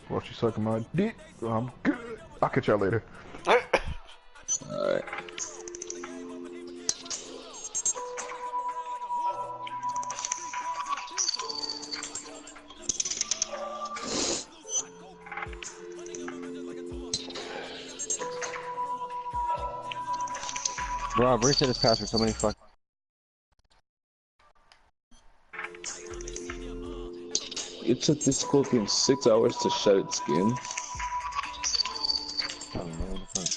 While she's sucking my dick, I'm good. I'll catch y'all later. Alright. Bro, I've reset this password so many fuck. It took this scorpion 6 hours to shed its skin. I don't know what the fuck.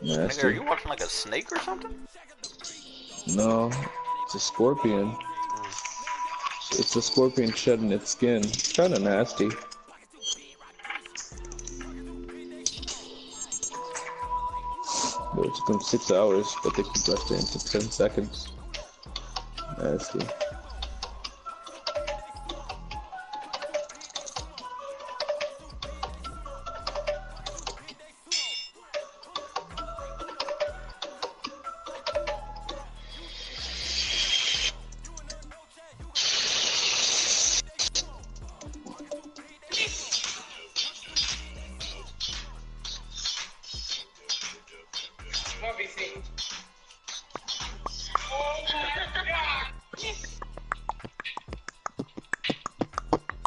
Nigga, are Nasty. you watching like a snake or something? No, it's a scorpion. It's a scorpion shedding its skin. It's kinda nasty. But it took them 6 hours, but they compressed it into 10 seconds. Nasty.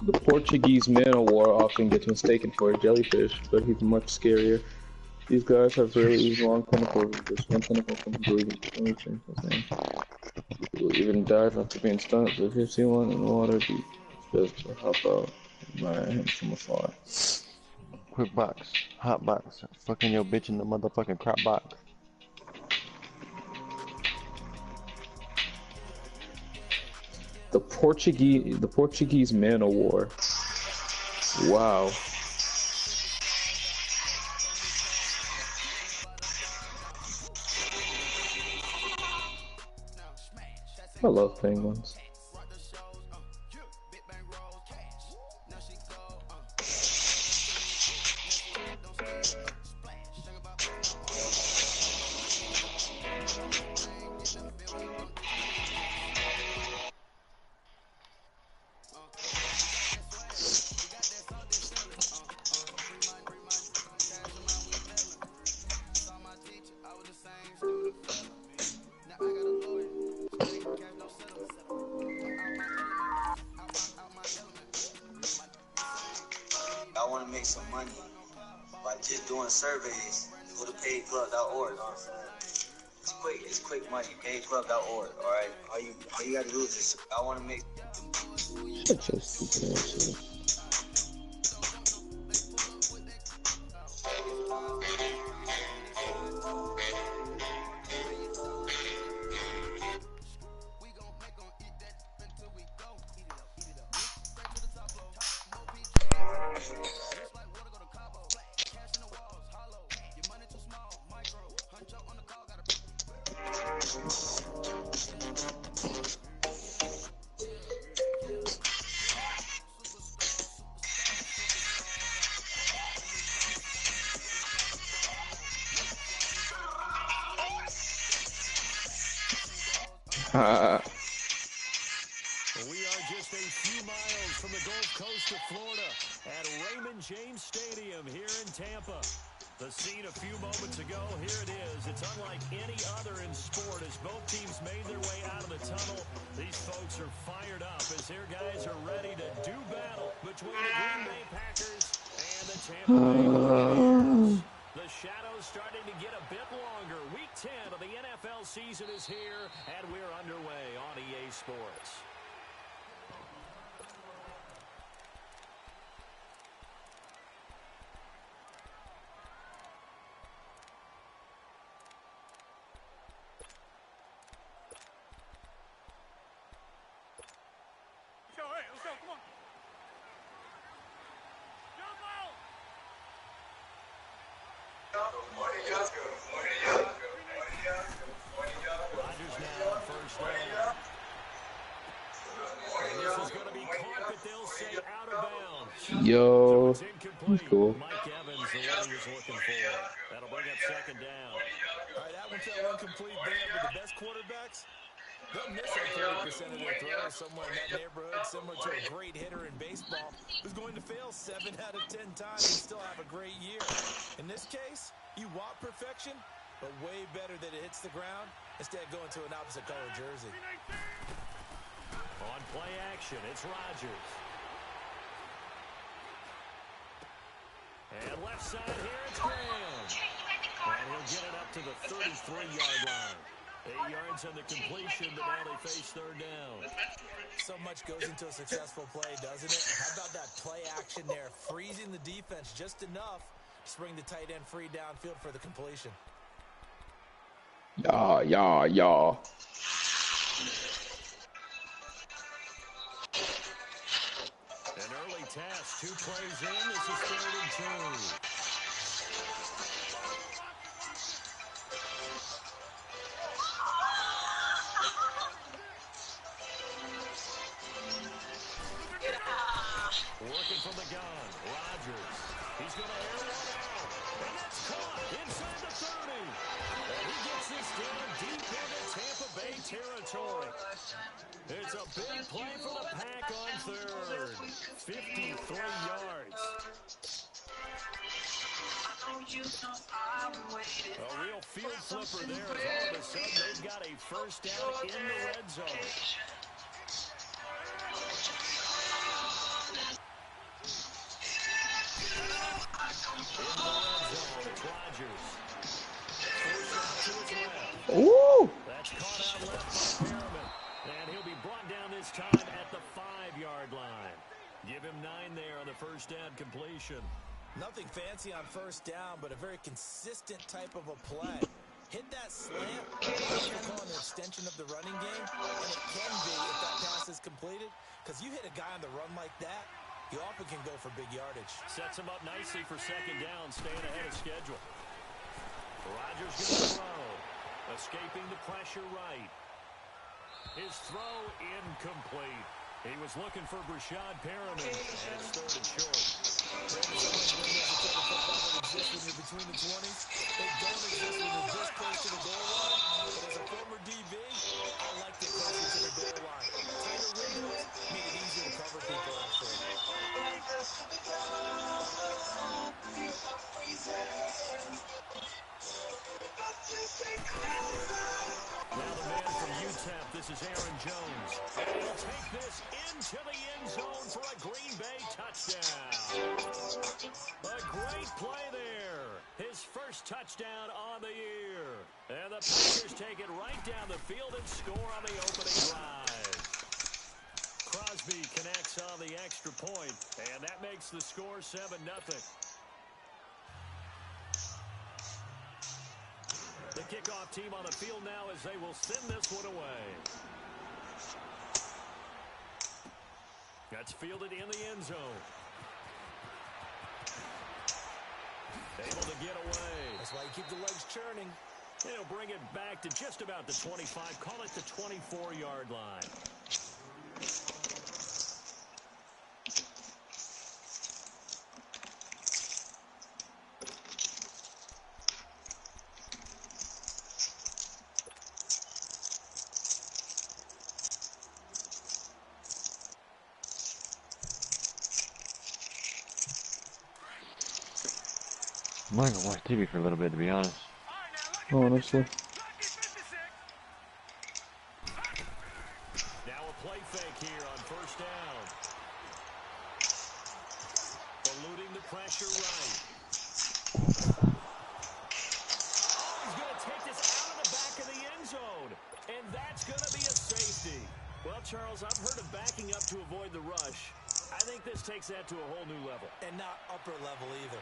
The Portuguese man of war often gets mistaken for a jellyfish, but he's much scarier. These guys have really long tentacles with just one tentacle from breathing. People even dive after being stung, so if you see one in the water, be just to hop out and admire him from afar. Quick box, hot box, fucking your bitch in the motherfucking crop box. The Portuguese man of war. Wow. I love penguins. I want to make some money by just doing surveys. Go to paidclub.org, you know what I'm saying? It's quick money, paidclub.org, alright? All you gotta do is just, I want to make... Shut your stupid ass up. We are just a few miles from the Gulf Coast of Florida at Raymond James Stadium here in Tampa. The scene a few moments ago, here it is. It's unlike any other in sport as both teams made their way out of the tunnel. These folks are fired up as their guys are ready to do battle between the Green Bay Packers and the Tampa Bay Buccaneers. The shadow's starting to get a bit longer. Week 10 of the NFL season is here, and we're underway on EA Sports. Rodgers now first down. And this is going to be caught, but they'll say out of bounds. Yo, So it's incomplete. that's cool. Mike Evans, the one he was looking for. That'll bring up second down. All right, that one's incomplete there, but the best quarterbacks, They'll miss on 30% of their throws somewhere in that neighborhood, similar to a great hitter in baseball who's going to fail 7 out of 10 times and still have a great year. In this case, you want perfection, but way better that it hits the ground instead of going to an opposite color jersey. On play action, it's Rodgers. And left side here, it's Graham. And he'll get it up to the 33-yard line. 8 yards on the completion, but now they face third down. So much goes into a successful play, doesn't it? How about that play action there, freezing the defense just enough to bring the tight end free downfield for the completion. Yeah. An early task, 2 plays in, this is 3rd and 2. Working from the gun, Rodgers. He's going to air one out. And that's caught inside the 30. And he gets this down deep into Tampa Bay territory. It's a big play for the Pack on 3rd. 53 yards. A real field flipper there as all of a sudden they've got a first down in the red zone. Rodgers. Ooh! That's caught out left by Perriman. And he'll be brought down this time at the 5-yard line. Give him 9 there on the first down completion. Nothing fancy on first down, but a very consistent type of a play. Hit that slant, you're calling an extension of the running game, and it can be if that pass is completed, because you hit a guy on the run like that, you often can go for big yardage. Sets him up nicely for second down, staying ahead of schedule. Rodgers going to throw. Escaping the pressure right. His throw incomplete. He was looking for Brashad Perriman. And it's 3rd and short. Exist when you're between the 20s. They don't exist when you're this close to the goal line. But as a former DB, I like to closer to the goal line. Tighter windows make it easier to cover people actually. Now the man from UTEP, this is Aaron Jones. And he'll take this into the end zone for a Green Bay touchdown. A great play there. His first touchdown on the year. And the Packers take it right down the field and score on the opening drive. Crosby connects on the extra point, and that makes the score 7-0. The kickoff team on the field now as they will send this one away. That's fielded in the end zone. Able to get away. That's why you keep the legs churning. He'll bring it back to just about the 25. Call it the 24-yard line. I'm not gonna watch TV for a little bit, to be honest. Honestly. Now a play fake here on first down. Eluding the pressure right. He's going to take this out of the back of the end zone. And that's going to be a safety. Well, Charles, I've heard of backing up to avoid the rush. I think this takes that to a whole new level. And not upper level either.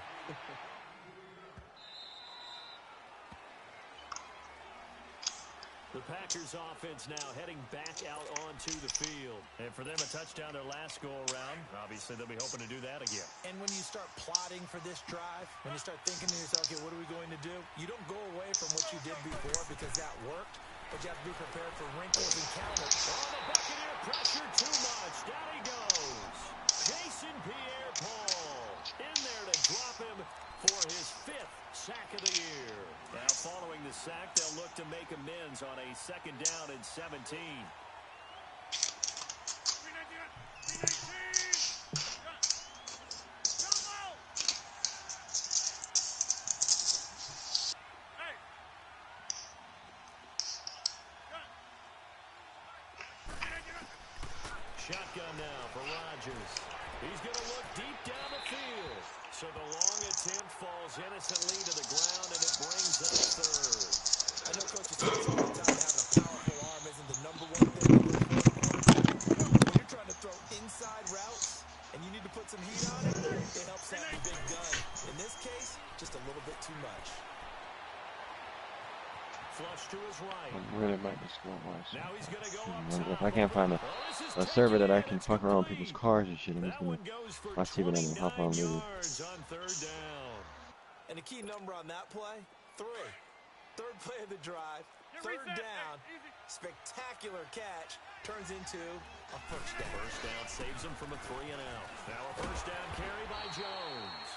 The Packers offense now heading back out onto the field. And for them, a touchdown their last go-around. Obviously, they'll be hoping to do that again. And when you start plotting for this drive, when you start thinking to yourself, okay, what are we going to do? You don't go away from what you did before because that worked, but you have to be prepared for wrinkles and counters. Oh, the Buccaneer pressure too much. Down he goes. Jason Pierre-Paul in there to drop him for his 5th sack of the year. Now following the the sack, they'll look to make amends on a 2nd down and 17. Shotgun now for Rodgers. He's going to look deep down the field. So the long attempt falls innocently to the ground, and it brings up 3rd. I know coaches say this all the time, having a powerful arm isn't the #1 thing to look for in a quarterback. When you're trying to throw inside routes and you need to put some heat on it, it helps having a big gun. In this case, just a little bit too much. Flush to his right. I'm really about to score wise. Now he's going to go If I can't find a server that I can fuck around with people's cars and shit, I'm just gonna watch TV and hop on movie. On 3rd down. And a key number on that play, 3. 3rd play of the drive, 3rd down, spectacular catch, turns into a 1st down. 1st down saves him from a 3 and out. Now a 1st down carry by Jones.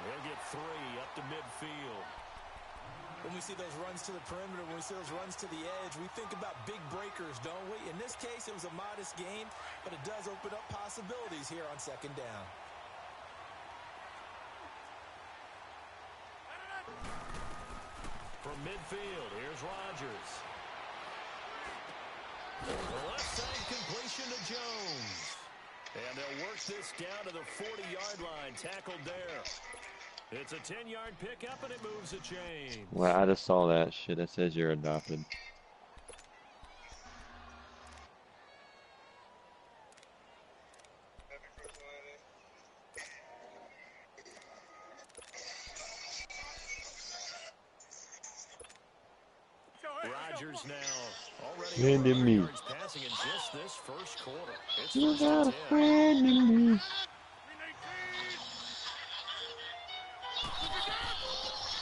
He'll get 3 up to midfield. When we see those runs to the perimeter, when we see those runs to the edge, we think about big breakers, don't we? In this case, it was a modest gain, but it does open up possibilities here on 2nd down. From midfield, here's Rodgers. The left side completion to Jones. And they'll work this down to the 40-yard line, tackled there. It's a 10-yard pickup, and it moves the chain. Well, I just saw that shit. It says you're adopted. Rodgers now already Friend in me. passing in just this 1st quarter. It's You 1st got a and 10. friend in me.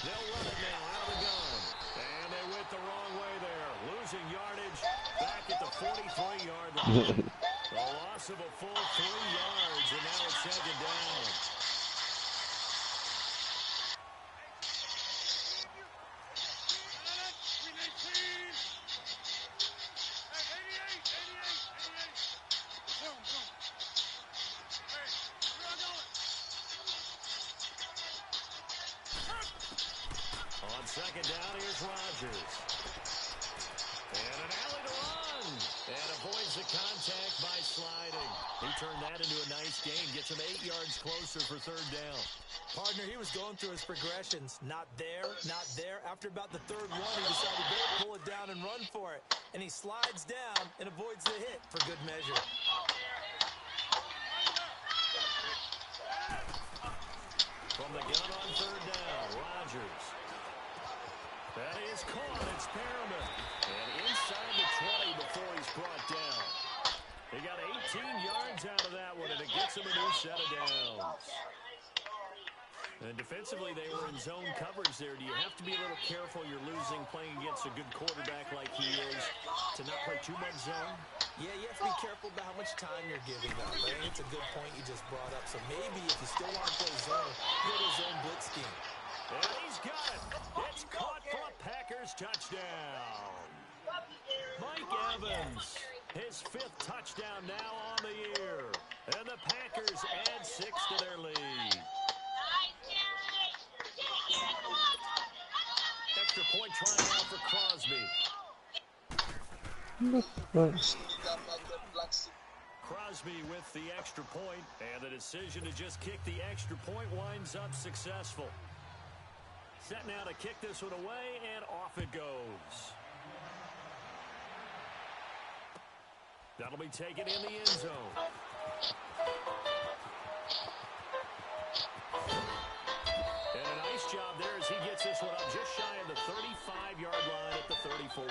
They'll run it now out of the gun. And they went the wrong way there. Losing yardage back at the 43-yard line. The loss of a full 3 yards, and now it's 2nd down. On 2nd down, here's Rodgers. And an alley to run. And avoids the contact by sliding. He turned that into a nice gain. Gets him 8 yards closer for 3rd down. Partner, he was going through his progressions. Not there, not there. After about the 3rd one, he decided to pull it down and run for it. And he slides down and avoids the hit for good measure. From the gun on 3rd down, Rodgers. That is caught. It's Perriman. And inside the 20 before he's brought down. He got 18 yards out of that one, and it gets him a new set of downs. And defensively, they were in zone coverage there. Do you have to be a little careful? You're losing playing against a good quarterback like he is to not play too much zone? Yeah, you have to be careful about how much time you're giving up. Right? It's a good point you just brought up. So maybe if you still want to play zone, go to zone blitz scheme. And he's got it. It's caught for a Packers touchdown. Mike Evans, his 5th touchdown now on the year. And the Packers add 6 to their lead. Extra point trying out for Crosby. Crosby with the extra point, and the decision to just kick the extra point winds up successful. Set now to kick this one away, and off it goes. That'll be taken in the end zone. And a nice job there as he gets this one up just shy of the 35-yard line at the 34.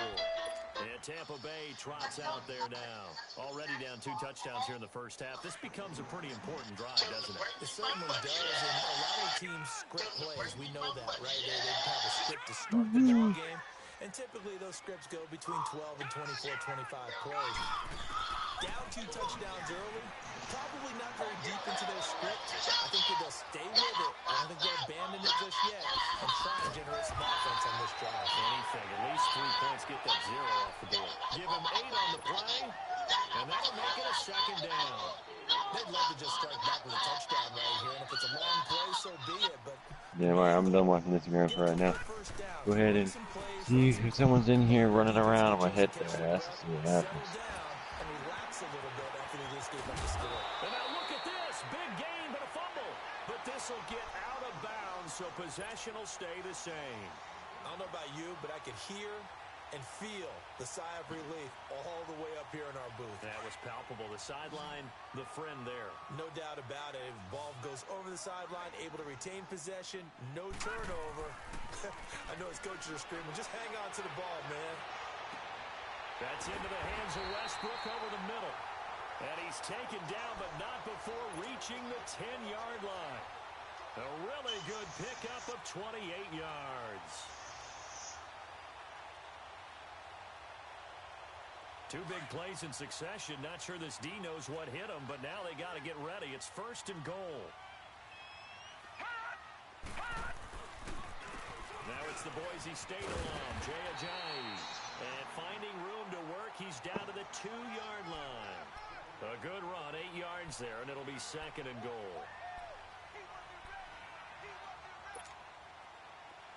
And Tampa Bay trots out there now. Already down 2 touchdowns here in the first half. This becomes a pretty important drive, doesn't it? It certainly does, and a lot of teams script plays. We know that, right? They have a script to start the ball game, and typically those scripts go between 12 and 24, 25 plays. Down 2 touchdowns early, probably not very deep into their script. I think that they'll stay with it, at don't think they'll abandon it just yet and try and generate some offense on this drive. Anything. At least 3 points, get that 0 off the board. Give him 8 on the play, and that'll make it a second down. They'd love to just strike back with a touchdown right here, and if it's a long play, so be it. But Yeah, alright, I'm done watching Instagram for right now. first down, Go ahead and some plays, see if someone's in here running around. I'm gonna head their ass to see what settle happens. down, and relax a little bit after they just gave up the score. And now look at this. Big gain, but a fumble. But this will get out of bounds, so possession will stay the same. I don't know about you, but I could hear and feel the sigh of relief all the way up here in our booth. That was palpable. The sideline, the friend there. No doubt about it. If the ball goes over the sideline, able to retain possession, no turnover. I know his coaches are screaming, just hang on to the ball, man. That's into the hands of Westbrook over the middle. And he's taken down, but not before reaching the 10-yard line. A really good pickup of 28 yards. 2 big plays in succession. Not sure this D knows what hit him, but now they got to get ready. It's 1st and goal. Now it's the Boise State alum, Jay Ajayi. And finding room to work, he's down to the 2-yard line. A good run, 8 yards there, and it'll be 2nd and goal.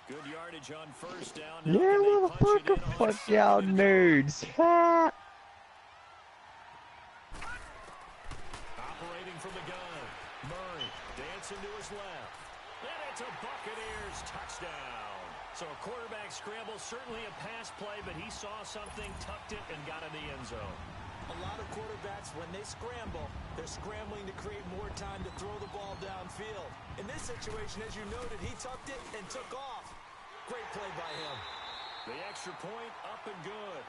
Good yardage on 1st down. Now Yeah, can they punch it motherfucker, in on fuck y'all 2nd and nerds. Ha! Operating from the gun. Murray dancing to his left. And it's a Buccaneers touchdown. So a quarterback scramble, certainly a pass play, but he saw something, tucked it, and got in the end zone. A lot of quarterbacks, when they scramble, they're scrambling to create more time to throw the ball downfield. In this situation, as you noted, he tucked it and took off. Great play by him. The extra point up and good.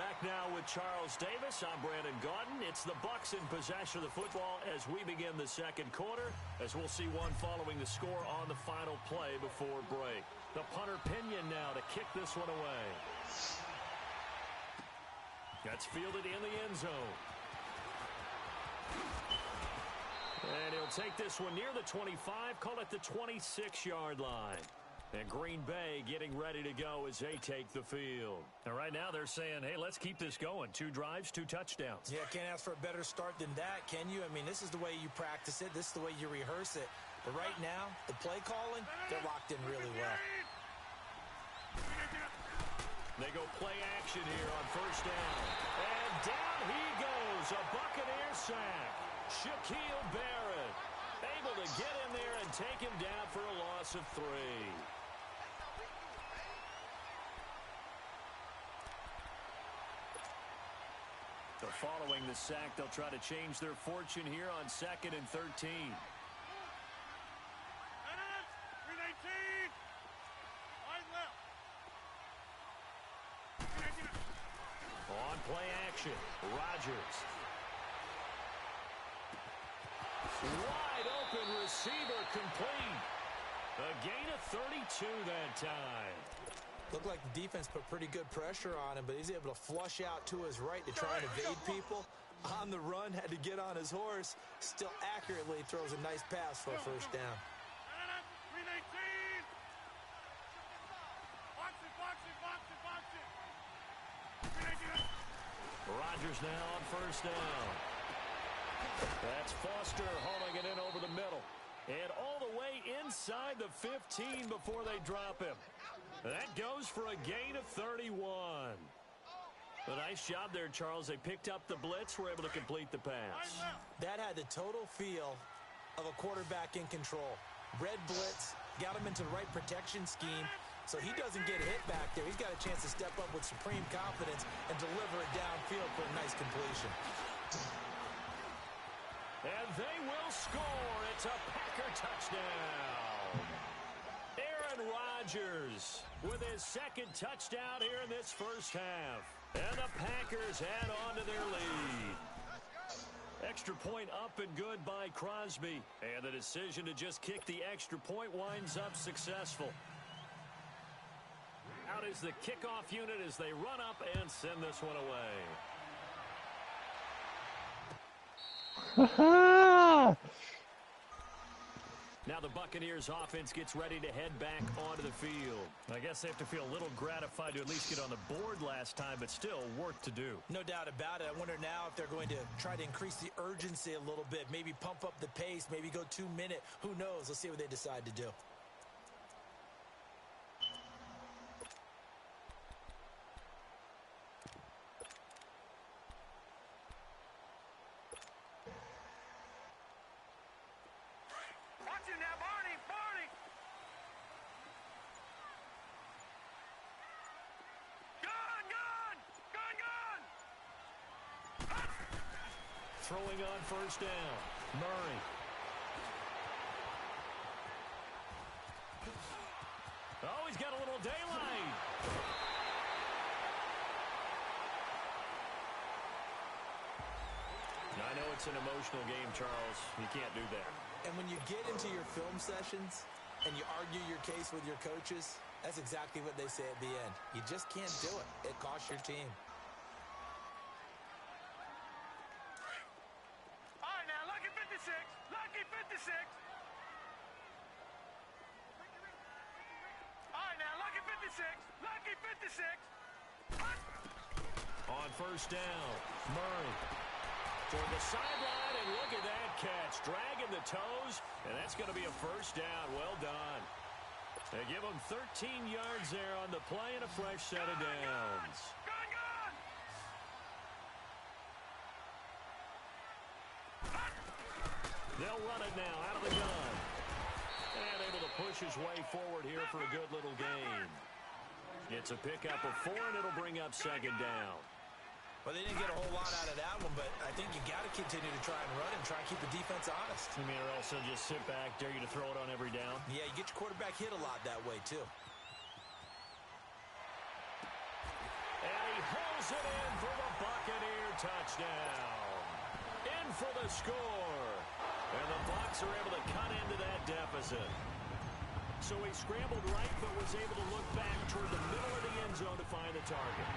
Back now with Charles Davis. I'm Brandon Gaudin. It's the Bucs in possession of the football as we begin the 2nd quarter, as we'll see one following the score on the final play before break. The punter Pinion now to kick this one away. That's fielded in the end zone. And he'll take this one near the 25, call it the 26-yard line. And Green Bay getting ready to go as they take the field. And right now they're saying, hey, let's keep this going. 2 drives, 2 touchdowns. Yeah, can't ask for a better start than that, can you? I mean, this is the way you practice it. This is the way you rehearse it. But right now, the play calling, they're locked in really well. They go play action here on 1st down. And down he goes. A Buccaneer sack. Shaquille Barrett able to get in there and take him down for a loss of 3. So following the sack, they'll try to change their fortune here on 2nd and 13. On play action, Rodgers. Wide open receiver complete. A gain of 32 that time. Looked like the defense put pretty good pressure on him, but he's able to flush out to his right to try and evade people. On the run, had to get on his horse. Still accurately throws a nice pass for a 1st down. Rodgers now on 1st down. That's Foster hauling it in over the middle. And all the way inside the 15 before they drop him. That goes for a gain of 31. A nice job there, Charles. They picked up the blitz, were able to complete the pass. That had the total feel of a quarterback in control. Red blitz, got him into the right protection scheme, so he doesn't get hit back there. He's got a chance to step up with supreme confidence and deliver it downfield for a nice completion. And they will score. It's a Packer touchdown. Aaron Rodgers with his 2nd touchdown here in this 1st half. And the Packers add on to their lead. Extra point up and good by Crosby. And the decision to just kick the extra point winds up successful. Out is the kickoff unit as they run up and send this one away. Now the Buccaneers offense gets ready to head back onto the field. I guess they have to feel a little gratified to at least get on the board last time, but still work to do. No doubt about it. I wonder now if they're going to try to increase the urgency a little bit, maybe pump up the pace, maybe go 2-minute. Who knows? Let's see what they decide to do. Throwing on first down, Murray. Oh, he's got a little daylight. I know it's an emotional game, Charles. You can't do that. And when you get into your film sessions and you argue your case with your coaches, that's exactly what they say at the end. You just can't do it. It costs your team. Lucky 56. All right, now, Lucky 56. Lucky 56. On first down, Murray toward the sideline, and look at that catch. Dragging the toes, and that's going to be a first down. Well done. They give him 13 yards there on the play and a fresh set of downs. They'll run it now out of the gun. And able to push his way forward here for a good little gain. It's a pickup of 4, and it'll bring up second down. Well, they didn't get a whole lot out of that one, but I think you got to continue to try and run and try and keep the defense honest. I mean, or else they'll just sit back, dare you to throw it on every down. Yeah, you get your quarterback hit a lot that way, too. And he holds it in for the Buccaneer touchdown. In for the score. And the Bucs are able to cut into that deficit. So he scrambled right, but was able to look back toward the middle of the end zone to find the target.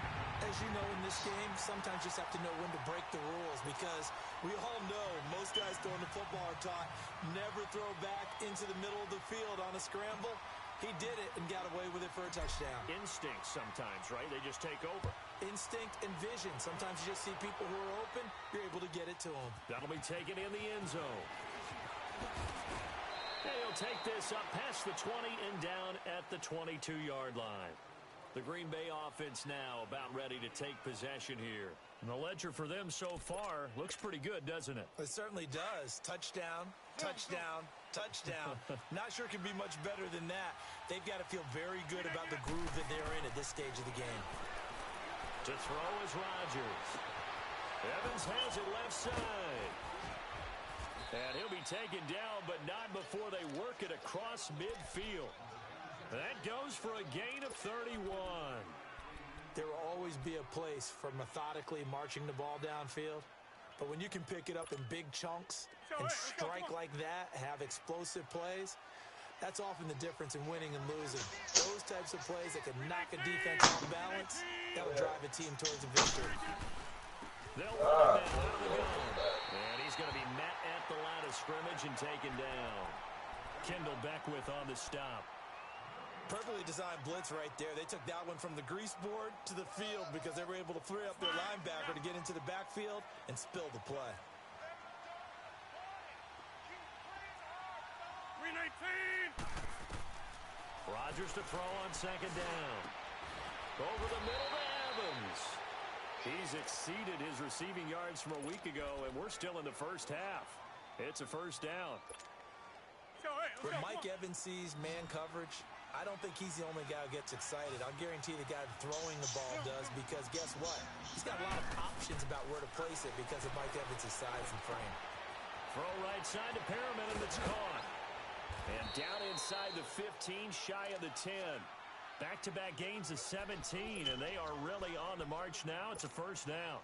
As you know, in this game, sometimes you just have to know when to break the rules, because we all know most guys throwing the football are taught never throw back into the middle of the field on a scramble. He did it and got away with it for a touchdown. Instinct sometimes, right? They just take over. Instinct and vision. Sometimes you just see people who are open, you're able to get it to them. That'll be taken in the end zone. And he'll take this up past the 20 and down at the 22-yard line. The Green Bay offense now about ready to take possession here. And the ledger for them so far looks pretty good, doesn't it? It certainly does. Touchdown, touchdown, touchdown. Not sure it can be much better than that. They've got to feel very good about the groove that they're in at this stage of the game. To throw is Rodgers. Evans has it left side. And he'll be taken down, but not before they work it across midfield. That goes for a gain of 31. There will always be a place for methodically marching the ball downfield. But when you can pick it up in big chunks and strike like that, have explosive plays, that's often the difference in winning and losing. Those types of plays that can knock a defense off balance, that'll drive a team towards a victory. They'll run it out of the gun. And he's going to be met at the line of scrimmage and taken down. Kendall Beckwith on the stop. Perfectly designed blitz right there. They took that one from the grease board to the field because they were able to free up their linebacker to get into the backfield and spill the play. 319. Rodgers to throw on second down. Over the middle to Evans. He's exceeded his receiving yards from a week ago, and we're still in the first half. It's a first down. When Mike Evans sees man coverage, I don't think he's the only guy who gets excited. I'll guarantee the guy throwing the ball does, because guess what? He's got a lot of options about where to place it because of Mike Evans' size and frame. Throw right side to Perriman, and it's caught. And down inside the 15, shy of the 10. Back-to-back gains of 17, and they are really on the march now. It's a first down.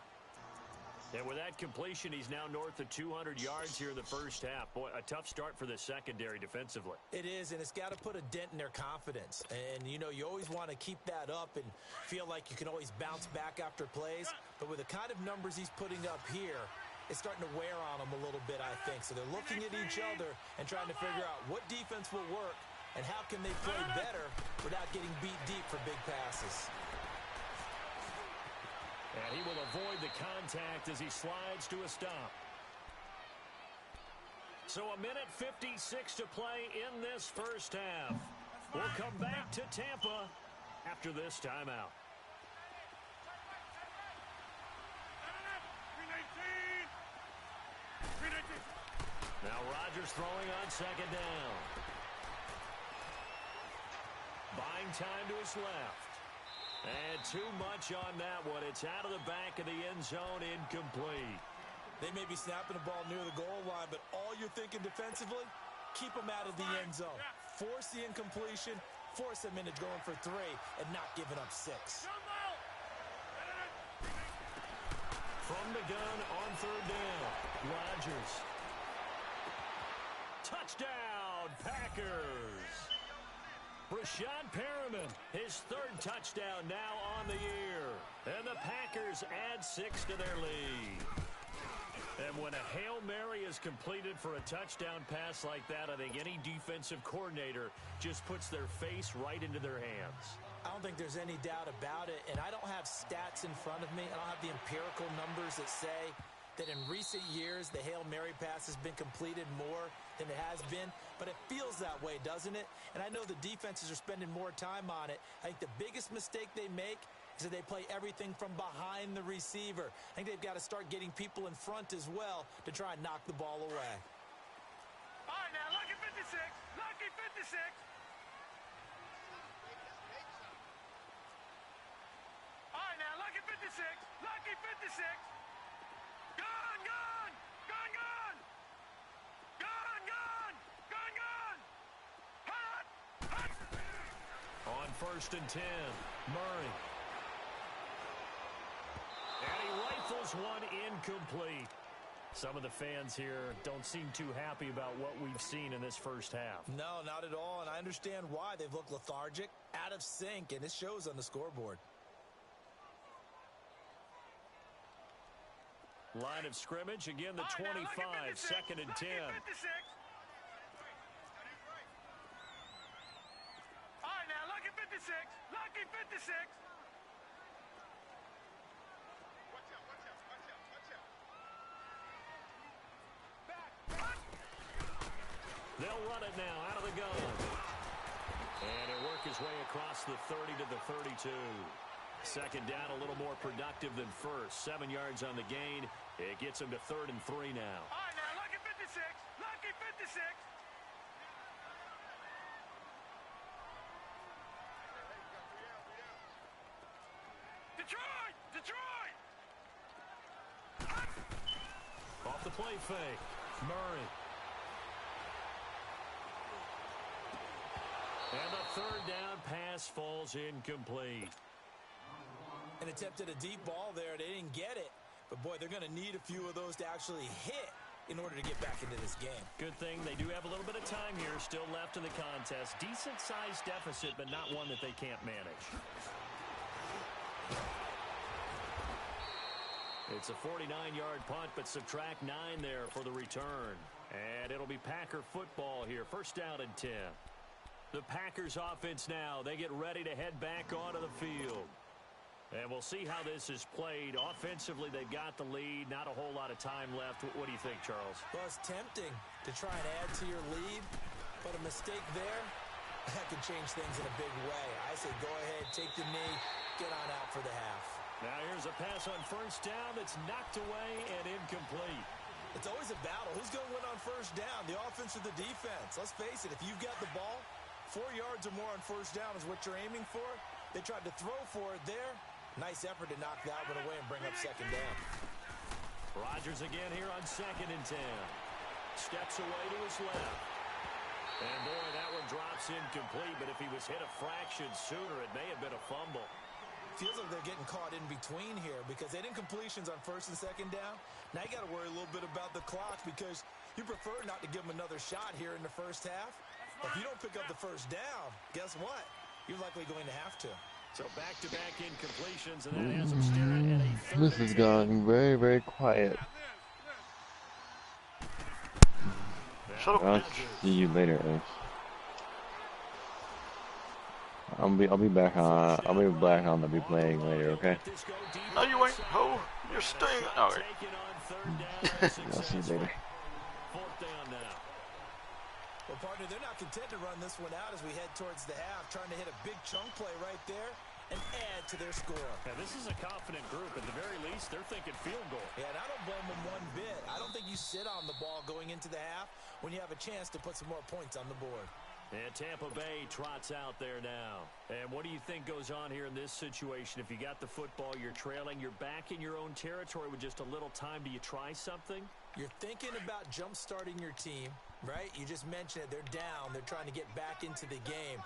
And with that completion, he's now north of 200 yards here in the first half. Boy, a tough start for the secondary defensively. It is, and it's got to put a dent in their confidence. And, you know, you always want to keep that up and feel like you can always bounce back after plays. But with the kind of numbers he's putting up here, is starting to wear on them a little bit, I think. So they're looking at each other and trying to figure out what defense will work and how can they play better without getting beat deep for big passes. And he will avoid the contact as he slides to a stop. So a minute 56 to play in this first half. We'll come back to Tampa after this timeout. 319. Now Rodgers throwing on second down. Buying time to his left. And too much on that one. It's out of the back of the end zone, incomplete. They may be snapping the ball near the goal line, but all you're thinking defensively, keep them out of the end zone. Force the incompletion, force them into going for 3 and not giving up 6. From the gun on third down, Rodgers. Touchdown, Packers. Rashad Perriman, his 3rd touchdown now on the year. And the Packers add 6 to their lead. And when a Hail Mary is completed for a touchdown pass like that, I think any defensive coordinator just puts their face right into their hands. I don't think there's any doubt about it, and I don't have stats in front of me. I don't have the empirical numbers that say that in recent years the Hail Mary pass has been completed more than it has been, but it feels that way, doesn't it? And I know the defenses are spending more time on it. I think the biggest mistake they make is that they play everything from behind the receiver. I think they've got to start getting people in front as well to try and knock the ball away. All right, now, lucky 56. Lucky 56. All right, now, lucky 56. Lucky 56. Gone, gone. Gone, gone. Gone, gone. Gone, gone. Hot. Hot. On 1st and 10, Murray. And he rifles one incomplete. Some of the fans here don't seem too happy about what we've seen in this first half. No, not at all, and I understand why. They've looked lethargic, out of sync, and it shows on the scoreboard. Line of scrimmage, again the All right, 25, now, lucky 56. 2nd and 10. Lucky 56. All right, now, lucky 56. Lucky 56. They'll run it now out of the gun. And he'll work his way across the 30 to the 32. 2nd down, a little more productive than first. 7 yards on the gain. It gets him to 3rd and 3 now. All right, now, lucky 56. Lucky 56. Detroit! Detroit! Off the play fake. Murray. And the 3rd down pass falls incomplete. An attempt at a deep ball there. They didn't get it. But, boy, they're going to need a few of those to actually hit in order to get back into this game. Good thing they do have a little bit of time here still left in the contest. Decent-sized deficit, but not one that they can't manage. It's a 49-yard punt, but subtract 9 there for the return. And it'll be Packer football here. 1st down and 10. The Packers offense now, they get ready to head back onto the field. And we'll see how this is played. Offensively, they've got the lead. Not a whole lot of time left. What do you think, Charles? Well, it's tempting to try and add to your lead, but a mistake there, that could change things in a big way. I say go ahead, take the knee, get on out for the half. Now here's a pass on 1st down that's knocked away and incomplete. It's always a battle. Who's going to win on 1st down, the offense or the defense? Let's face it, if you've got the ball, 4 yards or more on 1st down is what you're aiming for. They tried to throw for it there. Nice effort to knock that one away and bring up 2nd down. Rodgers again here on 2nd and 10. Steps away to his left. And boy, that one drops incomplete, but if he was hit a fraction sooner, it may have been a fumble. Feels like they're getting caught in between here because they did incompletions on 1st and 2nd down. Now you got to worry a little bit about the clock because you prefer not to give them another shot here in the first half. If you don't pick up the 1st down, guess what? You're likely going to have to. So back-to-back incompletions, and that has him staring at a 3rd This has gone very, very quiet. Shut up. I'll see you later, Ace. I'll be back on. I'll be back on. I'll be playing later. Okay. No, you ain't. Ho, you're staying. All right. I'll see you later. Well, partner, they're not content to run this one out as we head towards the half, trying to hit a big chunk play right there and add to their score. Now, this is a confident group. At the very least, they're thinking field goal. Yeah, and I don't blame them one bit. I don't think you sit on the ball going into the half when you have a chance to put some more points on the board. And Tampa Bay trots out there now. And what do you think goes on here in this situation? If you got the football, you're trailing, you're back in your own territory with just a little time. Do you try something? You're thinking about jump-starting your team, right? You just mentioned it. They're down. They're trying to get back into the game.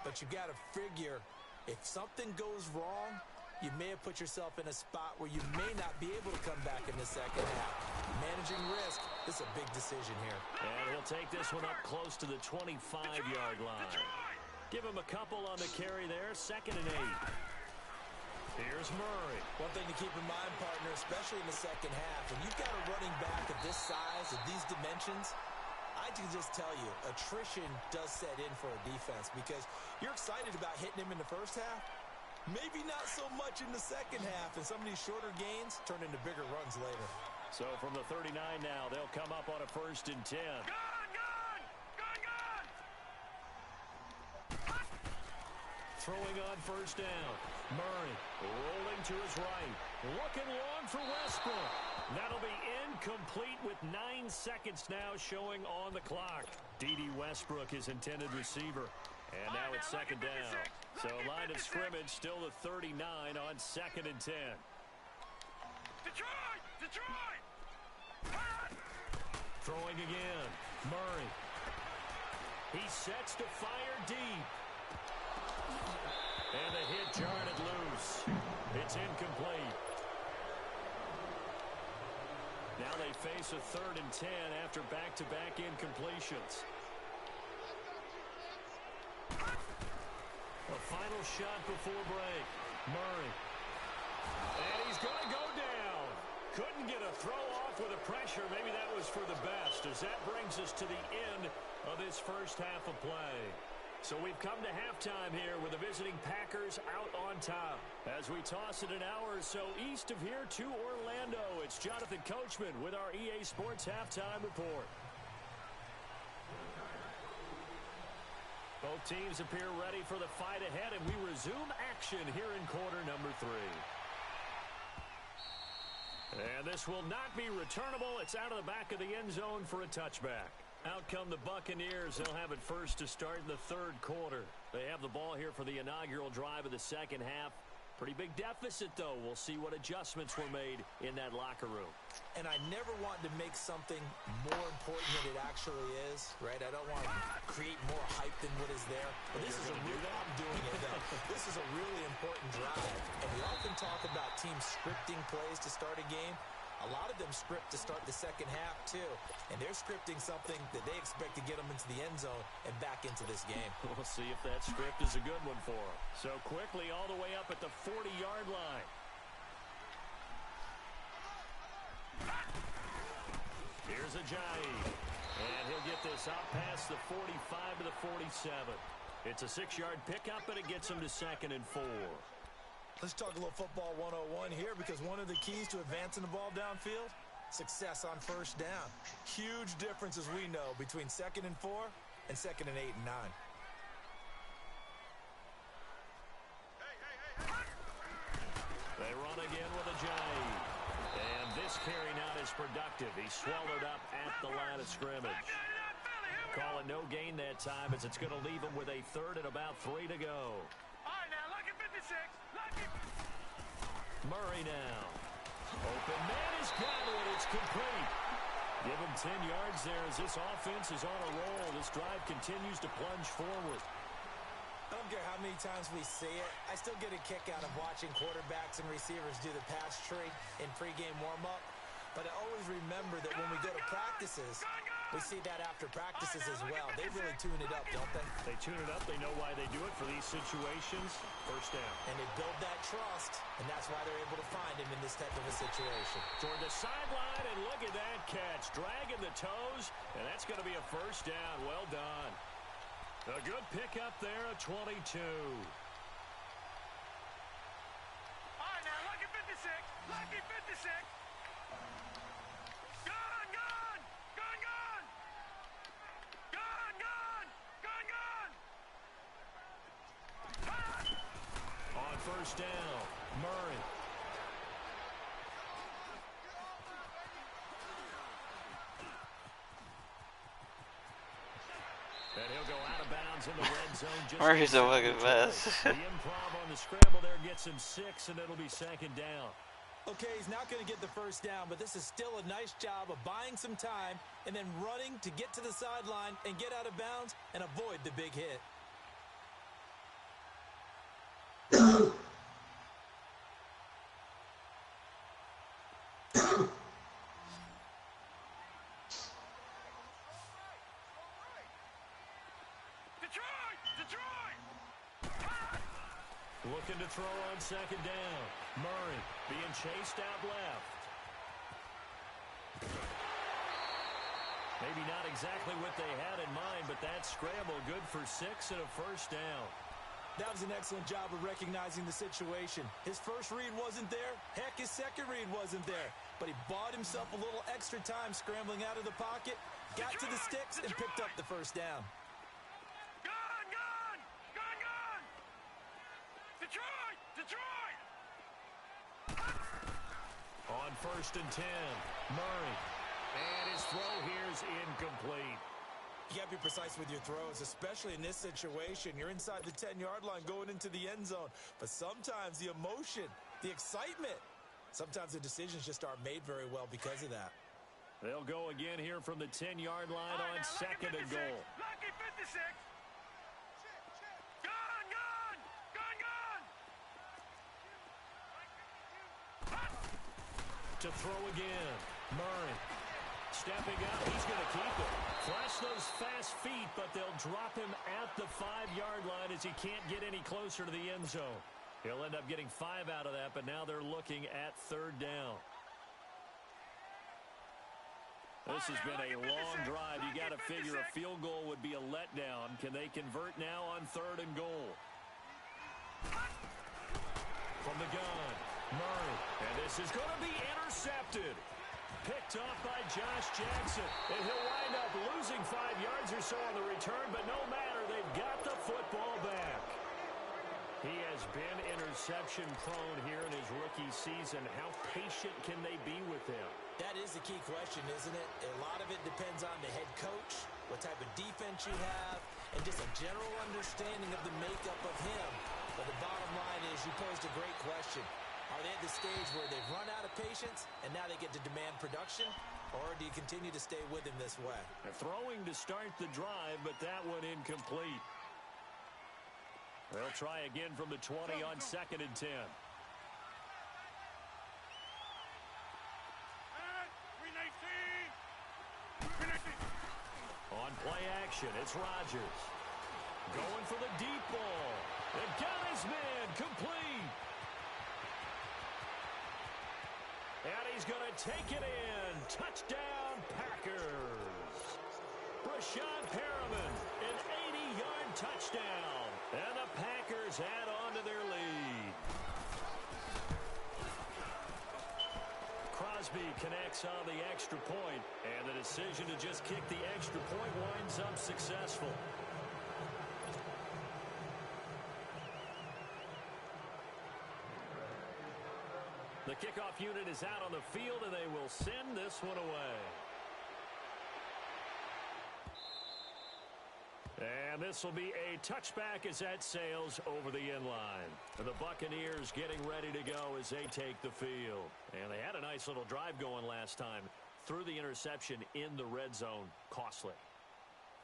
But you've got to figure if something goes wrong, you may have put yourself in a spot where you may not be able to come back in the second half. Managing risk, this is a big decision here. And he'll take this one up close to the 25-yard line. Give him a couple on the carry there, 2nd and 8. Here's Murray. One thing to keep in mind, partner, especially in the second half, when you've got a running back of this size, of these dimensions, I can just tell you, attrition does set in for a defense because you're excited about hitting him in the first half. Maybe not so much in the second half, and some of these shorter gains turn into bigger runs later. So from the 39 now, they'll come up on a 1st and 10. Throwing on 1st down. Murray rolling to his right. Looking long for Westbrook. That'll be incomplete with 9 seconds now showing on the clock. D.D. Westbrook is intended receiver. And now it's 2nd down. So line of scrimmage still the 39 on 2nd and 10. Detroit! Throwing again. Murray. He sets to fire deep. And the hit jarred it loose. It's incomplete. Now they face a 3rd and 10 after back-to-back incompletions. A final shot before break. Murray. And he's going to go down. Couldn't get a throw off with the pressure. Maybe that was for the best, as that brings us to the end of this first half of play. So we've come to halftime here with the visiting Packers out on top. As we toss it an hour or so east of here to Orlando, it's Jonathan Coachman with our EA Sports Halftime Report. Both teams appear ready for the fight ahead, and we resume action here in quarter number 3. And this will not be returnable. It's out of the back of the end zone for a touchback. Out come the Buccaneers. They'll have it first to start in the 3rd quarter. They have the ball here for the inaugural drive of the second half. Pretty big deficit, though. We'll see what adjustments were made in that locker room. And I never want to make something more important than it actually is, right? I don't want to create more hype than what is there. But this is a real, I'm doing it though. This is a really important drive. And we often talk about teams scripting plays to start a game. A lot of them script to start the second half, too. And they're scripting something that they expect to get them into the end zone and back into this game. We'll see if that script is a good one for them. So quickly all the way up at the 40-yard line. Here's Ajayi. And he'll get this out past the 45 to the 47. It's a 6-yard pickup, and it gets him to 2nd and 4. Let's talk a little football 101 here, because one of the keys to advancing the ball downfield, success on 1st down. Huge difference, as we know, between 2nd and 4 and 2nd and 8 and 9. They run again with Ajayi. And this carry not as productive. He swallowed up at the line of scrimmage. Call it no gain that time, as it's going to leave him with a 3rd and about 3 to go. All right, now, look at 56. Look at... Murray now. Open man is got it. It's complete. Give him 10 yards there as this offense is on a roll. This drive continues to plunge forward. I don't care how many times we see it. I still get a kick out of watching quarterbacks and receivers do the pass tree in pregame warm-up. But I always remember that when we go to practices, We see that after practices as well. They really tune it up, don't they? They tune it up. They know why they do it for these situations. First down. And they build that trust, and that's why they're able to find him in this type of a situation. Toward the sideline, and look at that catch. Dragging the toes, and that's going to be a first down. Well done. A good pickup there at 22. All right, now, lucky 56. Lucky 56. Gone, gone. Gone, gone. Gone, gone. Gone, gone. On first down, Murray. And he'll go out of bounds in the red zone. Murray's a fucking mess. The improv on the scramble there gets him 6, and it'll be second down. Okay, he's not going to get the first down, but this is still a nice job of buying some time and then running to get to the sideline and get out of bounds and avoid the big hit. Detroit! Detroit! Looking to throw on second down. Murray being chased out left. Maybe not exactly what they had in mind, but that scramble good for 6 and a first down. That was an excellent job of recognizing the situation. His first read wasn't there. Heck, his second read wasn't there. But he bought himself a little extra time scrambling out of the pocket, got to the sticks, and picked up the first down. Gone, gone! Gone, gone! Detroit! Detroit! On first and 10, Murray. And his throw here is incomplete. You got to be precise with your throws, especially in this situation. You're inside the 10-yard line going into the end zone. But sometimes the emotion, the excitement, sometimes the decisions just aren't made very well because of that. They'll go again here from the 10-yard line on second and goal. Lucky 56! Gone, gone! Gone, gone! To throw again, Murray. Stepping up, he's going to keep it. Flash those fast feet, but they'll drop him at the 5-yard line as he can't get any closer to the end zone. He'll end up getting 5 out of that, but now they're looking at third down. This has been a long drive. You got to figure a field goal would be a letdown. Can they convert now on third and goal? From the gun, Murray. And this is going to be intercepted. Picked off by Josh Jackson. And he'll wind up losing 5 yards or so on the return, but no matter, they've got the football back. He has been interception prone here in his rookie season. How patient can they be with him? That is the key question, isn't it? A lot of it depends on the head coach, what type of defense you have, and just a general understanding of the makeup of him. But the bottom line is you posed a great question. Are they at the stage where they've run out of patience and now they get to demand production? Or do you continue to stay with him this way? They're throwing to start the drive, but that one incomplete. They'll try again from the 20 on second and 10. On play action, it's Rodgers. Going for the deep ball. And got his man complete. And he's going to take it in. Touchdown, Packers. Brashad Perriman, an 80-yard touchdown. And the Packers add on to their lead. Crosby connects on the extra point, and the decision to just kick the extra point winds up successful. The kickoff unit is out on the field, and they will send this one away. And this will be a touchback as that sails over the end line. And the Buccaneers getting ready to go as they take the field. And they had a nice little drive going last time. Threw the interception in the red zone. Costly.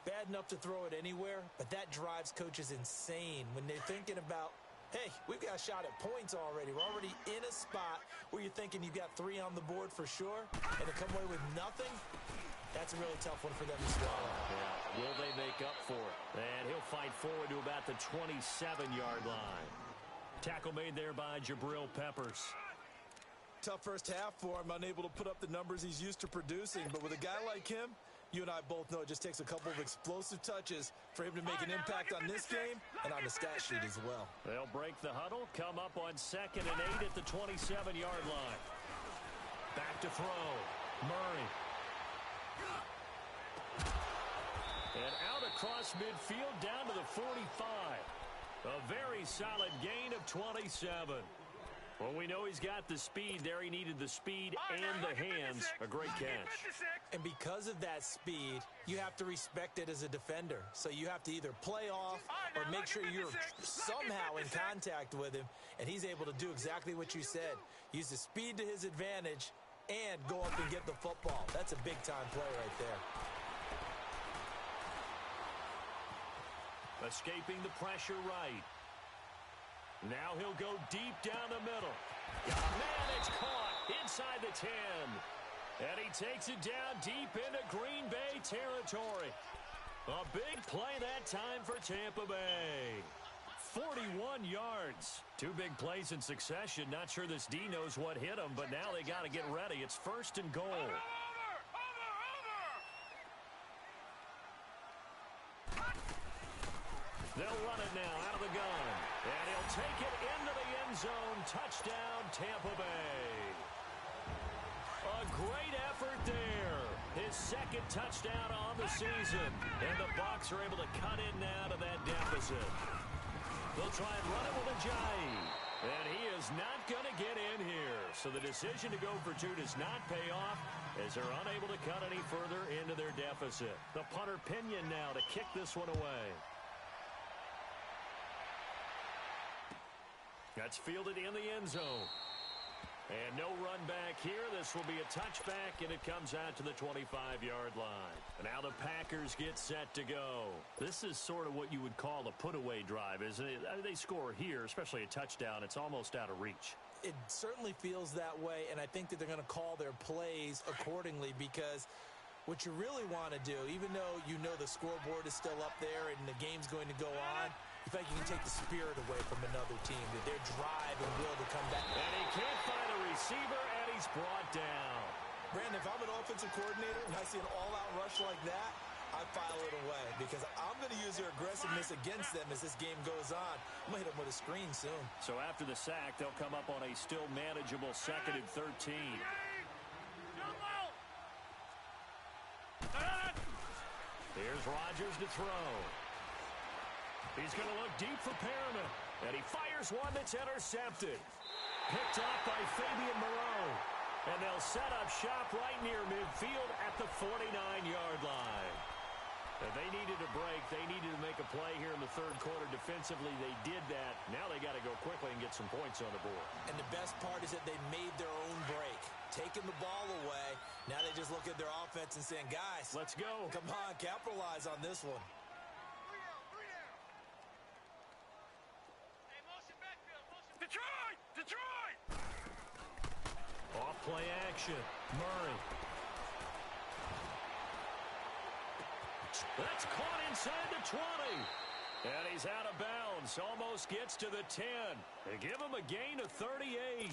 Bad enough to throw it anywhere, but that drives coaches insane when they're thinking about, hey, we've got a shot at points already. We're already in a spot where you're thinking you've got 3 on the board for sure, and to come away with nothing, That's a really tough one for them to swallow. Yeah. Will they make up for it? And he'll fight forward to about the 27-yard line. Tackle made there by Jabril Peppers. Tough first half for him, unable to put up the numbers he's used to producing. But with a guy like him, you and I both know it just takes a couple of explosive touches for him to make an impact on this game and on the stat sheet as well. They'll break the huddle, come up on 2nd and 8 at the 27-yard line. Back to throw. Murray. And out across midfield down to the 45. A very solid gain of 27. Well, we know he's got the speed there. He needed the speed and the hands. A great catch. And because of that speed, you have to respect it as a defender. So you have to either play off or make sure you're somehow in contact with him. And he's able to do exactly what you said. Use the speed to his advantage and go up and get the football. That's a big-time play right there. Escaping the pressure right. Now he'll go deep down the middle. Oh, man, it's caught inside the 10. And he takes it down deep into Green Bay territory. A big play that time for Tampa Bay. 41 yards. 2 big plays in succession. Not sure this D knows what hit him, but now they got to get ready. It's 1st and goal. They'll run it now out of the gun. And he'll take it into the end zone. Touchdown, Tampa Bay. A great effort there. His 2nd touchdown on the season. And the Bucs are able to cut in now to that deficit. They'll try and run it with Ajayi. And he is not going to get in here. So the decision to go for 2 does not pay off as they're unable to cut any further into their deficit. The punter Pinion now to kick this one away. That's fielded in the end zone. And no run back here. This will be a touchback, and it comes out to the 25-yard line. And now the Packers get set to go. This is sort of what you would call a put-away drive, isn't it? They score here, especially a touchdown. It's almost out of reach. It certainly feels that way, and I think that they're going to call their plays accordingly because what you really want to do, even though you know the scoreboard is still up there and the game's going to go on, you think you can take the spirit away from another team, that their drive and will to come back. And he can't find a receiver, and he's brought down. Brandon, if I'm an offensive coordinator and I see an all-out rush like that, I file it away because I'm going to use their aggressiveness against them as this game goes on. I'm going to hit them with a screen soon. So after the sack, they'll come up on a still manageable 2nd and 13. Here's Rodgers to throw. He's going to look deep for Perriman. And he fires one that's intercepted. Picked off by Fabian Moreau. And they'll set up shop right near midfield at the 49-yard line. If they needed a break, they needed to make a play here in the 3rd quarter defensively. They did that. Now they got to go quickly and get some points on the board. And the best part is that they made their own break. Taking the ball away. Now they just look at their offense and saying, guys, let's go. Come on, capitalize on this one. Detroit! Detroit! Off play action. Murray. That's caught inside the 20. And he's out of bounds. Almost gets to the 10. They give him a gain of 38.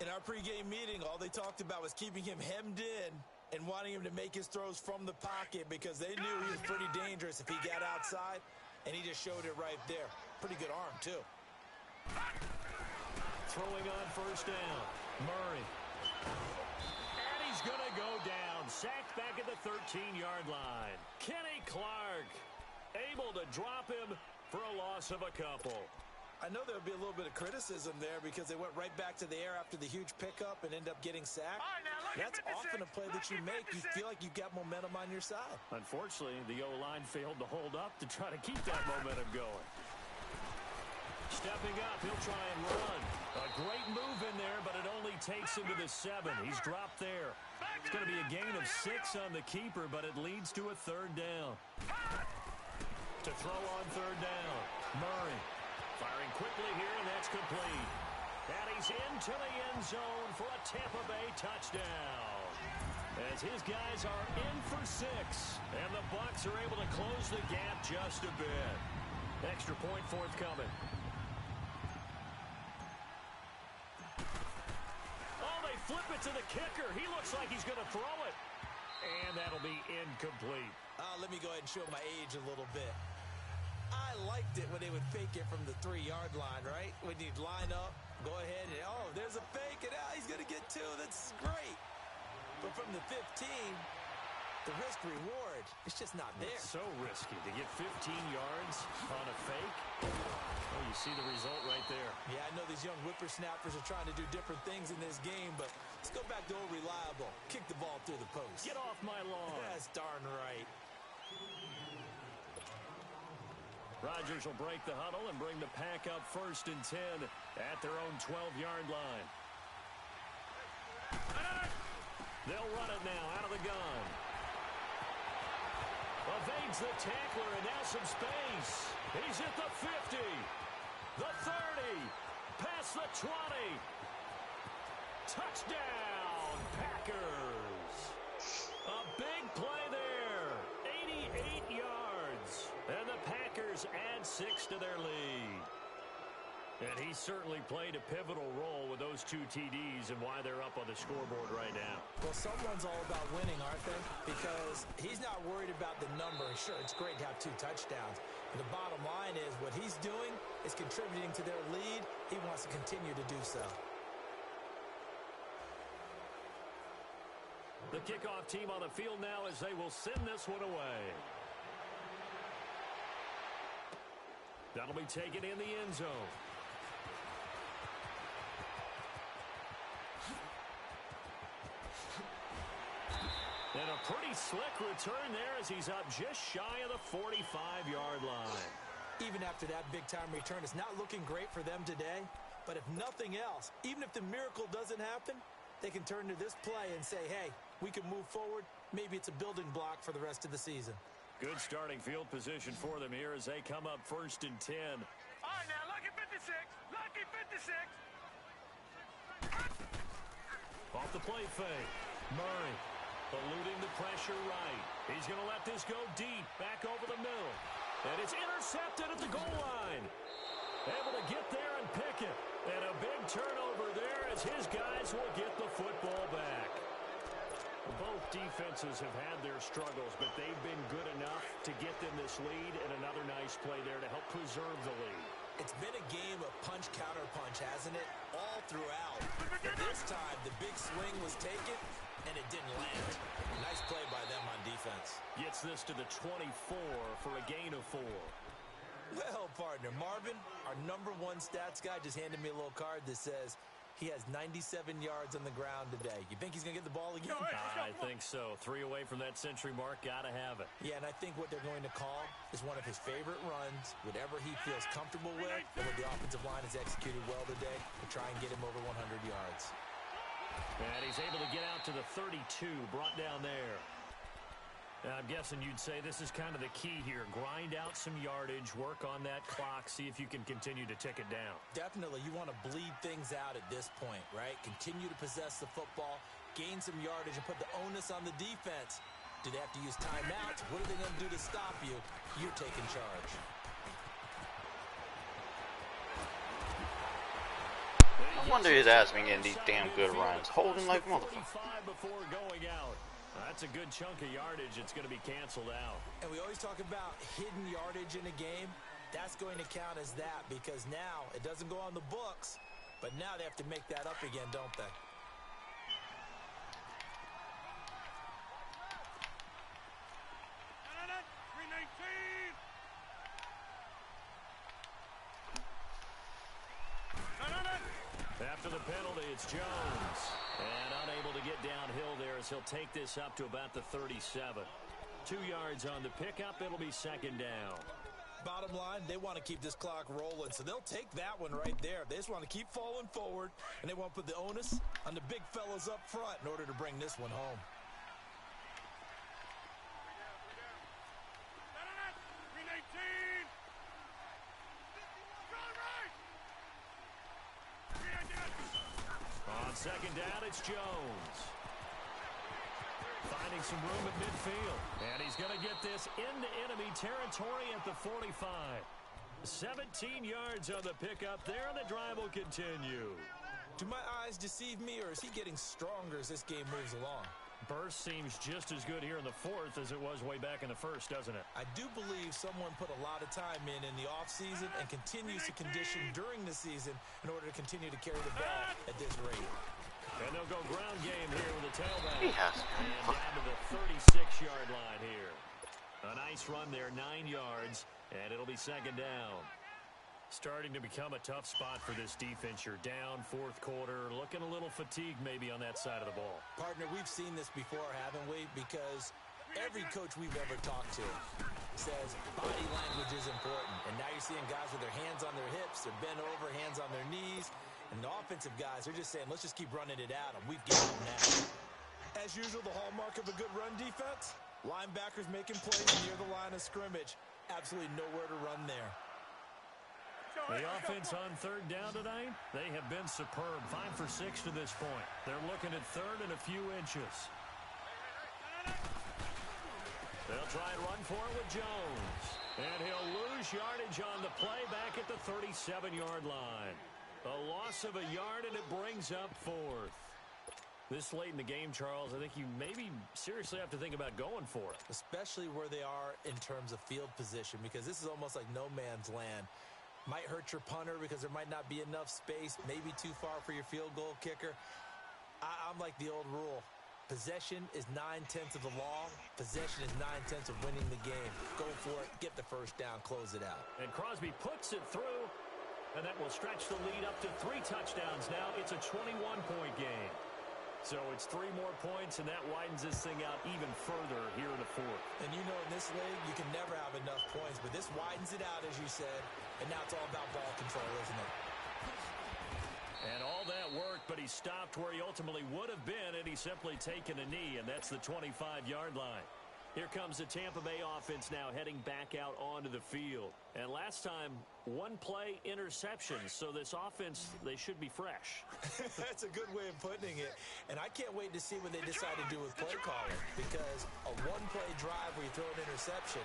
In our pregame meeting, all they talked about was keeping him hemmed in and wanting him to make his throws from the pocket because they knew he was pretty dangerous if he got outside, and he just showed it right there. Pretty good arm, too. Throwing on 1st down. Murray. And he's going to go down. Sacked back at the 13-yard line. Kenny Clark able to drop him for a loss of a couple. I know there'll be a little bit of criticism there because they went right back to the air after the huge pickup and end up getting sacked. That's often a play that you make. You feel like you've got momentum on your side. Unfortunately, the O-line failed to hold up to try to keep that momentum going. Stepping up, he'll try and run. A great move in there, but it only takes him to the 7. He's dropped there. It's going to be a gain of 6 on the keeper, but it leads to a 3rd down. To throw on 3rd down, Murray. Firing quickly here, and that's complete. And he's into the end zone for a Tampa Bay touchdown. as his guys are in for 6. And the Bucs are able to close the gap just a bit. Extra point forthcoming. Oh, they flip it to the kicker. He looks like he's going to throw it. And that'll be incomplete. Let me go ahead and show my age a little bit. I liked it when they would fake it from the 3-yard line, right? When you'd line up, go ahead, and oh, there's a fake, and he's going to get 2. That's great. But from the 15, the risk-reward, it's just not there. It's so risky to get 15 yards on a fake. Oh, you see the result right there. Yeah, I know these young whippersnappers are trying to do different things in this game, but let's go back to old reliable. Kick the ball through the post. Get off my lawn. That's darn right. Rodgers will break the huddle and bring the pack up 1st and 10 at their own 12-yard line. They'll run it now out of the gun. Evades the tackler and now some space. He's at the 50, the 30, past the 20. Touchdown, Packers. A big play there, 88 yards. And the Packers add 6 to their lead. And he certainly played a pivotal role with those 2 TDs and why they're up on the scoreboard right now. Well, someone's all about winning, aren't they? Because he's not worried about the number. Sure, it's great to have 2 touchdowns. But the bottom line is what he's doing is contributing to their lead. He wants to continue to do so. The kickoff team on the field now as they will send this one away. That'll be taken in the end zone. And a pretty slick return there as he's up just shy of the 45-yard line. Even after that big-time return, it's not looking great for them today. But if nothing else, even if the miracle doesn't happen, they can turn to this play and say, hey, we can move forward. Maybe it's a building block for the rest of the season. Good starting field position for them here as they come up 1st and 10. All right, now, lucky 56. Lucky 56. Off the play fake. Murray eluding the pressure right. He's going to let this go deep, back over the middle. And it's intercepted at the goal line. Able to get there and pick it. And a big turnover there as his guys will get the football back. Both defenses have had their struggles, but they've been good enough to get them this lead, and another nice play there to help preserve the lead. It's been a game of punch-counter-punch, hasn't it? All throughout. But this time, the big swing was taken, and it didn't land. Nice play by them on defense. Gets this to the 24 for a gain of 4. Well, partner, Marvin, our #1 stats guy, just handed me a little card that says he has 97 yards on the ground today. You think he's going to get the ball again? I think so. 3 away from that century mark. Got to have it. Yeah, and I think what they're going to call is one of his favorite runs, whatever he feels comfortable with, and what the offensive line has executed well today to try and get him over 100 yards. And he's able to get out to the 32, brought down there. Now, I'm guessing you'd say this is kind of the key here. Grind out some yardage, work on that clock, see if you can continue to tick it down. Definitely. You want to bleed things out at this point, right? Continue to possess the football, gain some yardage, and put the onus on the defense. Do they have to use timeouts? What are they going to do to stop you? You're taking charge. No wonder his ass been getting these damn good runs. Holding like motherfucker. Before going out. That's a good chunk of yardage. It's going to be canceled out. And we always talk about hidden yardage in a game. That's going to count as that because now it doesn't go on the books, but now they have to make that up again, don't they? After the penalty, it's Jones. And unable to get downhill there as he'll take this up to about the 37. 2 yards on the pickup. It'll be 2nd down. Bottom line, they want to keep this clock rolling, so they'll take that one right there. They just want to keep falling forward, and they want to put the onus on the big fellas up front in order to bring this one home. On 2nd down, it's Jones. Finding some room at midfield. And he's going to get this into enemy territory at the 45. 17 yards on the pickup there, and the drive will continue. Do my eyes deceive me, or is he getting stronger as this game moves along? Burst seems just as good here in the fourth as it was way back in the first, doesn't it? I do believe someone put a lot of time in the offseason and continues to condition during the season in order to continue to carry the ball at this rate. And they'll go ground game here with the tailback. He has. And down to the 36-yard line here. A nice run there, 9 yards, and it'll be second down. Starting to become a tough spot for this defense. You're down fourth quarter, looking a little fatigued maybe on that side of the ball. Partner, we've seen this before, haven't we? Because every coach we've ever talked to says body language is important. And now you're seeing guys with their hands on their hips, they're bent over, hands on their knees. And the offensive guys are just saying, let's just keep running it at them. We've given them now. As usual, the hallmark of a good run defense, linebackers making plays near the line of scrimmage. Absolutely nowhere to run there. The offense on third down tonight, they have been superb. 5 for 6 to this point. They're looking at third and a few inches. They'll try and run for it with Jones. And he'll lose yardage on the play back at the 37-yard line. A loss of a yard, and it brings up fourth. This late in the game, Charles, I think you maybe seriously have to think about going for it. Especially where they are in terms of field position, because this is almost like no man's land. Might hurt your punter because there might not be enough space, maybe too far for your field goal kicker. I'm like the old rule. Possession is 9/10 of the law. Possession is 9/10 of winning the game. Go for it, get the first down, close it out. And Crosby puts it through, and that will stretch the lead up to 3 touchdowns now. It's a 21-point game. So it's 3 more points, and that widens this thing out even further here in the fourth. And you know in this league, you can never have enough points, but this widens it out, as you said, and now it's all about ball control, isn't it? And all that worked, but he stopped where he ultimately would have been, and he's simply taken a knee, and that's the 25-yard line. Here comes the Tampa Bay offense now heading back out onto the field. And last time, 1-play interception. So this offense, they should be fresh. That's a good way of putting it. And I can't wait to see what they decide to do with play calling. Because a 1-play drive where you throw an interception,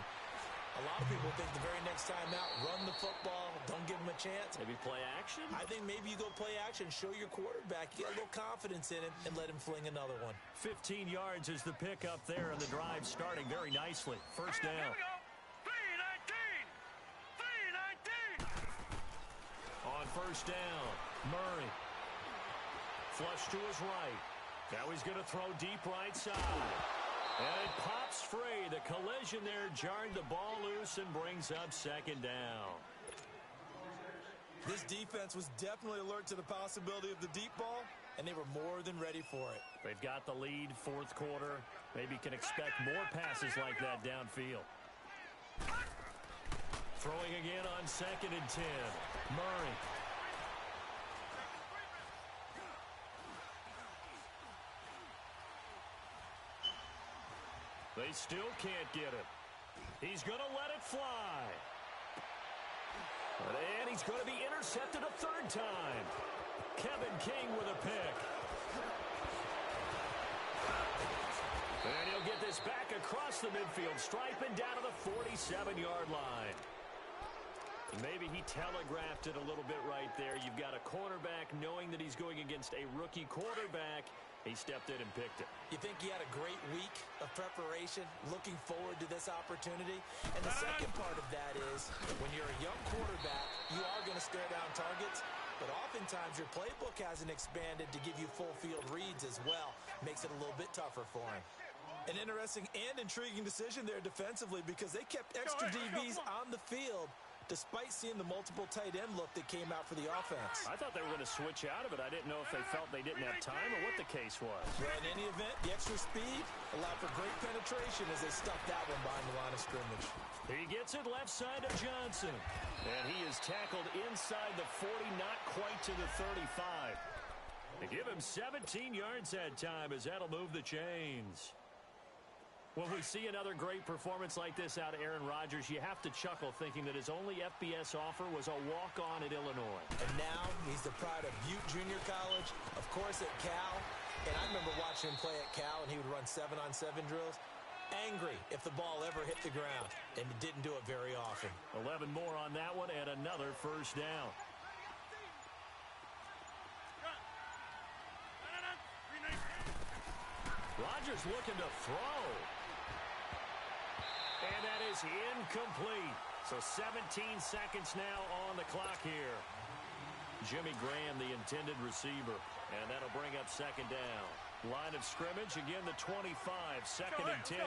a lot of people think the very next time out, run the football, don't give them a chance. Maybe play action? I think maybe you go play action, show your quarterback, get a little confidence in him, and let him fling another one. 15 yards is the pickup there, and the drive starting very nicely. First down. Here we go. 3-19. On first down, Murray. Flush to his right. Now he's going to throw deep right side. And it pops free. The collision there jarred the ball loose and brings up second down. This defense was definitely alert to the possibility of the deep ball, and they were more than ready for it. They've got the lead, fourth quarter. Maybe can expect more passes like that downfield. Throwing again on 2nd and 10. Murray. They still can't get it. He's going to let it fly. And he's going to be intercepted a 3rd time. Kevin King with a pick. And he'll get this back across the midfield stripe and down to the 47-yard line. Maybe he telegraphed it a little bit right there. You've got a cornerback knowing that he's going against a rookie quarterback. He stepped in and picked it. You think he had a great week of preparation, looking forward to this opportunity? And the second part of that is, when you're a young quarterback, you are going to stare down targets, but oftentimes your playbook hasn't expanded to give you full field reads as well. Makes it a little bit tougher for him. An interesting and intriguing decision there defensively, because they kept extra DBs on the field despite seeing the multiple tight end look that came out for the offense. I thought they were going to switch out of it. I didn't know if they felt they didn't have time or what the case was. Well, in any event, the extra speed allowed for great penetration as they stuffed that one behind the line of scrimmage. He gets it left side of Johnson. And he is tackled inside the 40, not quite to the 35. They give him 17 yards that time as that'll move the chains. When we see another great performance like this out of Aaron Rodgers, you have to chuckle thinking that his only FBS offer was a walk-on at Illinois. And now he's the pride of Butte Junior College, of course at Cal. And I remember watching him play at Cal, and he would run 7-on-7 drills. Angry if the ball ever hit the ground, and it didn't do it very often. 11 more on that one and another first down. Rodgers looking to throw. And that is incomplete. So 17 seconds now on the clock here. Jimmy Graham, the intended receiver. And that'll bring up second down. Line of scrimmage, again the 25, second and 10.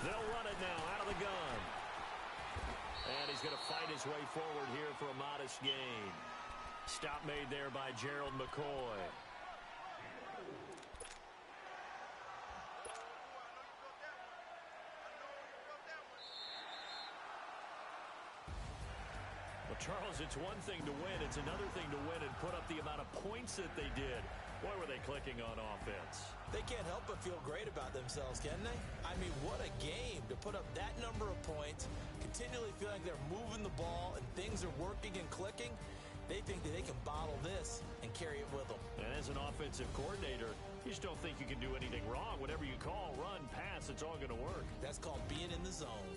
They'll run it now out of the gun. And he's going to fight his way forward here for a modest gain. Stop made there by Gerald McCoy. Well, Charles, it's one thing to win. It's another thing to win and put up the amount of points that they did. Boy, were they clicking on offense. They can't help but feel great about themselves, can they? I mean, what a game to put up that number of points, continually feel like they're moving the ball and things are working and clicking. They think that they can bottle this and carry it with them. And as an offensive coordinator, you just don't think you can do anything wrong. Whatever you call, run, pass, it's all going to work. That's called being in the zone.